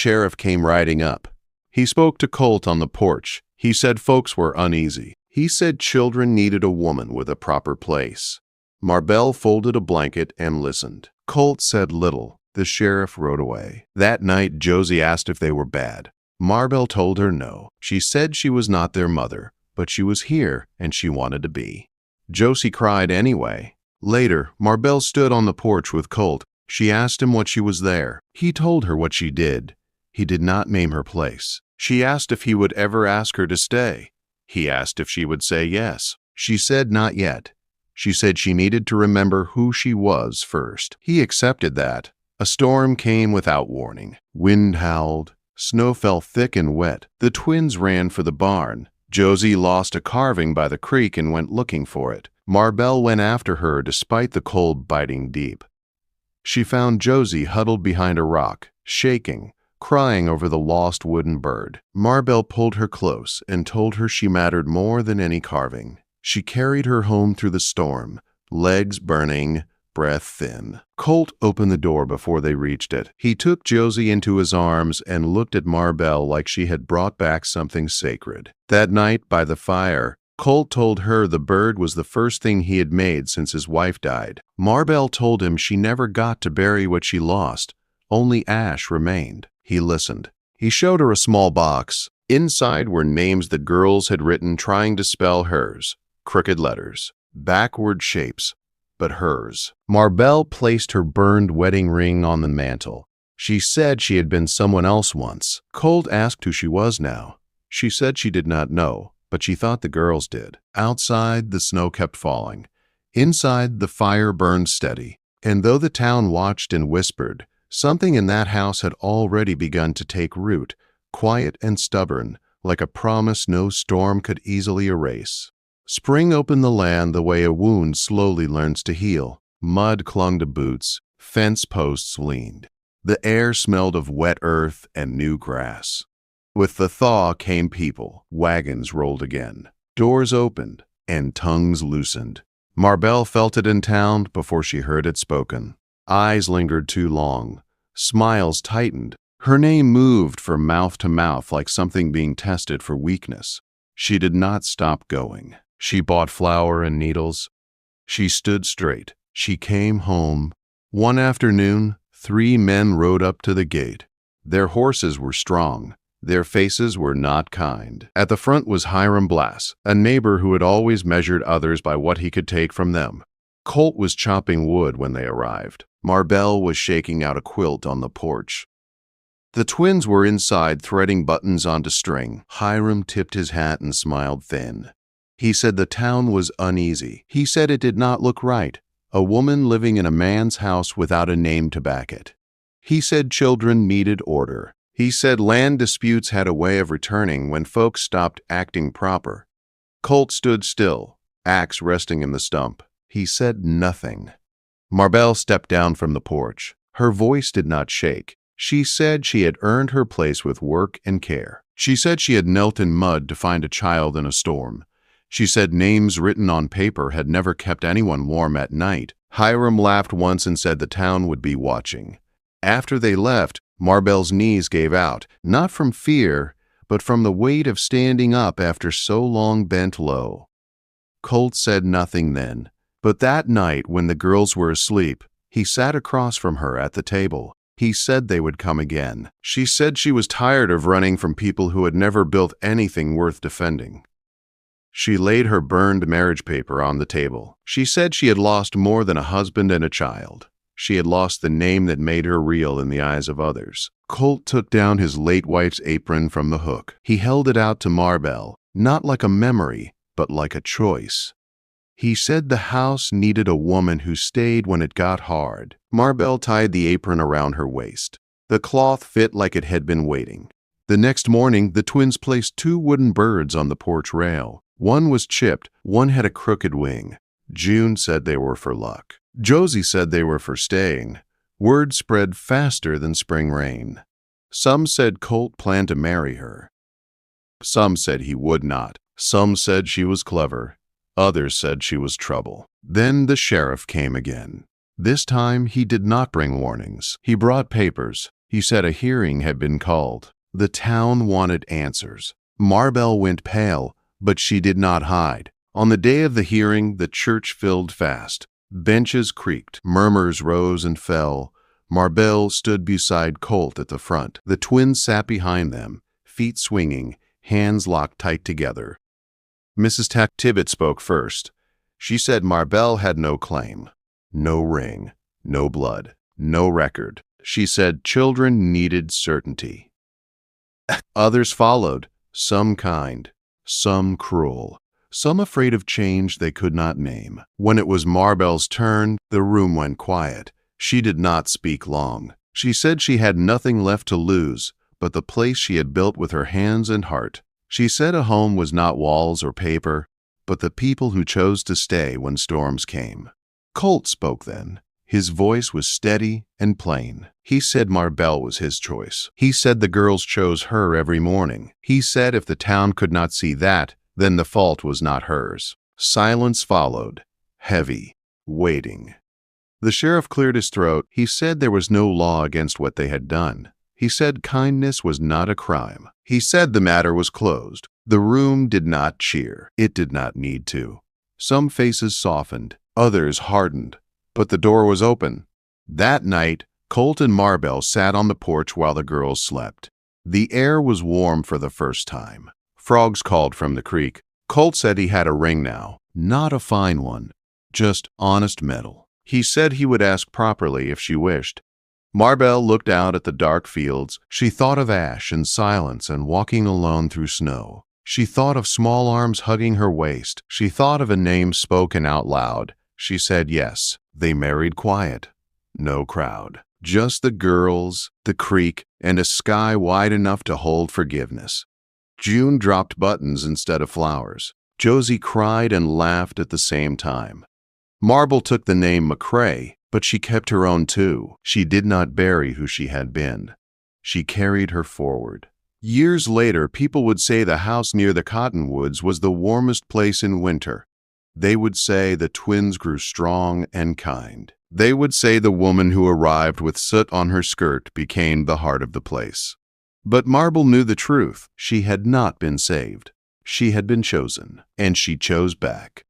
sheriff came riding up. He spoke to Colt on the porch. He said folks were uneasy. He said children needed a woman with a proper place. Marbell folded a blanket and listened. Colt said little. The sheriff rode away. That night, Josie asked if they were bad. Marbell told her no. She said she was not their mother, but she was here and she wanted to be. Josie cried anyway. Later, Marbell stood on the porch with Colt. She asked him what she was there. He told her what she did. He did not name her place. She asked if he would ever ask her to stay. He asked if she would say yes. She said not yet. She said she needed to remember who she was first. He accepted that. A storm came without warning. Wind howled. Snow fell thick and wet. The twins ran for the barn. Josie lost a carving by the creek and went looking for it. Marbell went after her despite the cold biting deep. She found Josie huddled behind a rock, shaking, crying over the lost wooden bird. Marbell pulled her close and told her she mattered more than any carving. She carried her home through the storm, legs burning, breath thin. Colt opened the door before they reached it. He took Josie into his arms and looked at Marbell like she had brought back something sacred. That night, by the fire, Colt told her the bird was the first thing he had made since his wife died. Marbell told him she never got to bury what she lost. Only ash remained. He listened. He showed her a small box. Inside were names the girls had written trying to spell hers. Crooked letters, backward shapes, but hers. Marbell placed her burned wedding ring on the mantel. She said she had been someone else once. Colt asked who she was now. She said she did not know, but she thought the girls did. Outside, the snow kept falling. Inside, the fire burned steady. And though the town watched and whispered, something in that house had already begun to take root, quiet and stubborn, like a promise no storm could easily erase. Spring opened the land the way a wound slowly learns to heal. Mud clung to boots. Fence posts leaned. The air smelled of wet earth and new grass. With the thaw came people. Wagons rolled again. Doors opened, and tongues loosened. Marbell felt it in town before she heard it spoken. Eyes lingered too long. Smiles tightened. Her name moved from mouth to mouth like something being tested for weakness. She did not stop going. She bought flour and needles. She stood straight. She came home. One afternoon, 3 men rode up to the gate. Their horses were strong. Their faces were not kind. At the front was Hiram Blass, a neighbor who had always measured others by what he could take from them. Colt was chopping wood when they arrived. Marbell was shaking out a quilt on the porch. The twins were inside threading buttons onto string. Hiram tipped his hat and smiled thin. He said the town was uneasy. He said it did not look right. A woman living in a man's house without a name to back it. He said children needed order. He said land disputes had a way of returning when folks stopped acting proper. Colt stood still, axe resting in the stump. He said nothing. Marbell stepped down from the porch. Her voice did not shake. She said she had earned her place with work and care. She said she had knelt in mud to find a child in a storm. She said names written on paper had never kept anyone warm at night. Hiram laughed once and said the town would be watching. After they left, Marbell's knees gave out, not from fear, but from the weight of standing up after so long bent low. Colt said nothing then, but that night when the girls were asleep, he sat across from her at the table. He said they would come again. She said she was tired of running from people who had never built anything worth defending. She laid her burned marriage paper on the table. She said she had lost more than a husband and a child. She had lost the name that made her real in the eyes of others. Colt took down his late wife's apron from the hook. He held it out to Marbell, not like a memory, but like a choice. He said the house needed a woman who stayed when it got hard. Marbell tied the apron around her waist. The cloth fit like it had been waiting. The next morning, the twins placed 2 wooden birds on the porch rail. One was chipped, one had a crooked wing. June said they were for luck. Josie said they were for staying. Word spread faster than spring rain. Some said Colt planned to marry her. Some said he would not. Some said she was clever. Others said she was trouble. Then the sheriff came again. This time he did not bring warnings. He brought papers. He said a hearing had been called. The town wanted answers. Marbell went pale, but she did not hide. On the day of the hearing, the church filled fast. Benches creaked, murmurs rose and fell. Marbell stood beside Colt at the front. The twins sat behind them, feet swinging, hands locked tight together. Mrs. Tibbet spoke first. She said Marbell had no claim, no ring, no blood, no record. She said children needed certainty. Others followed, some kind, some cruel, some afraid of change they could not name. When it was Marbell's turn, the room went quiet. She did not speak long. She said she had nothing left to lose but the place she had built with her hands and heart. She said a home was not walls or paper, but the people who chose to stay when storms came. Colt spoke then. His voice was steady and plain. He said Marbell was his choice. He said the girls chose her every morning. He said if the town could not see that, then the fault was not hers. Silence followed, heavy, waiting. The sheriff cleared his throat. He said there was no law against what they had done. He said kindness was not a crime. He said the matter was closed. The room did not cheer. It did not need to. Some faces softened, others hardened, but the door was open. That night, Colt and Marbell sat on the porch while the girls slept. The air was warm for the first time. Frogs called from the creek. Colt said he had a ring now, not a fine one, just honest metal. He said he would ask properly if she wished. Marbell looked out at the dark fields. She thought of ash and silence and walking alone through snow. She thought of small arms hugging her waist. She thought of a name spoken out loud. She said yes. They married quiet. No crowd. Just the girls, the creek, and a sky wide enough to hold forgiveness. June dropped buttons instead of flowers. Josie cried and laughed at the same time. Marbell took the name McCrae, but she kept her own too. She did not bury who she had been. She carried her forward. Years later, people would say the house near the cottonwoods was the warmest place in winter. They would say the twins grew strong and kind. They would say the woman who arrived with soot on her skirt became the heart of the place. But Marbell knew the truth. She had not been saved. She had been chosen, and she chose back.